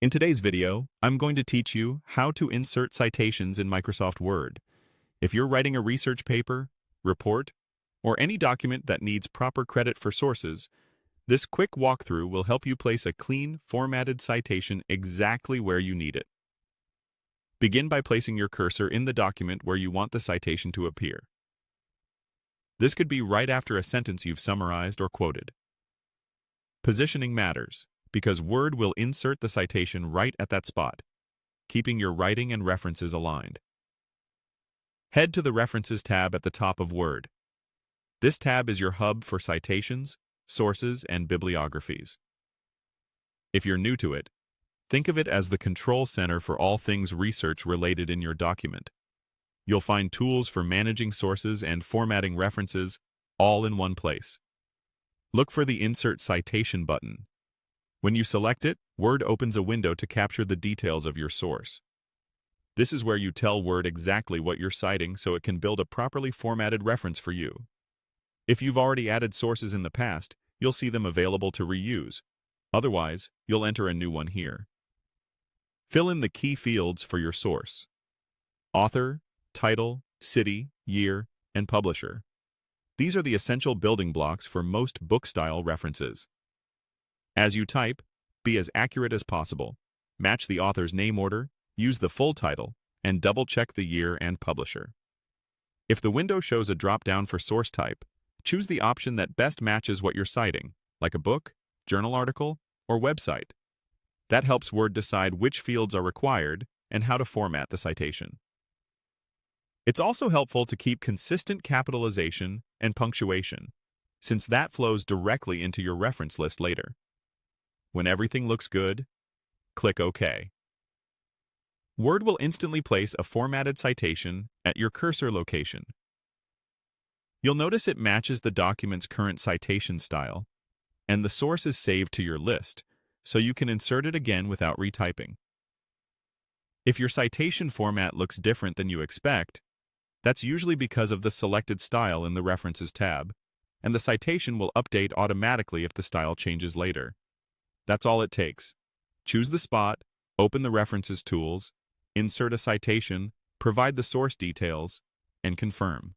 In today's video, I'm going to teach you how to insert citations in Microsoft Word. If you're writing a research paper, report, or any document that needs proper credit for sources, this quick walkthrough will help you place a clean, formatted citation exactly where you need it. Begin by placing your cursor in the document where you want the citation to appear. This could be right after a sentence you've summarized or quoted. Positioning matters, because Word will insert the citation right at that spot, keeping your writing and references aligned. Head to the References tab at the top of Word. This tab is your hub for citations, sources, and bibliographies. If you're new to it, think of it as the control center for all things research related in your document. You'll find tools for managing sources and formatting references all in one place. Look for the Insert Citation button. When you select it, Word opens a window to capture the details of your source. This is where you tell Word exactly what you're citing so it can build a properly formatted reference for you. If you've already added sources in the past, you'll see them available to reuse. Otherwise, you'll enter a new one here. Fill in the key fields for your source: author, title, city, year, and publisher. These are the essential building blocks for most book-style references. As you type, be as accurate as possible. Match the author's name order, use the full title, and double-check the year and publisher. If the window shows a drop-down for source type, choose the option that best matches what you're citing, like a book, journal article, or website. That helps Word decide which fields are required and how to format the citation. It's also helpful to keep consistent capitalization and punctuation, since that flows directly into your reference list later. When everything looks good, click OK. Word will instantly place a formatted citation at your cursor location. You'll notice it matches the document's current citation style, and the source is saved to your list, so you can insert it again without retyping. If your citation format looks different than you expect, that's usually because of the selected style in the References tab, and the citation will update automatically if the style changes later. That's all it takes. Choose the spot, open the References tools, insert a citation, provide the source details, and confirm.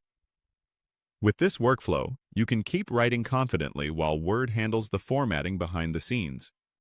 With this workflow, you can keep writing confidently while Word handles the formatting behind the scenes.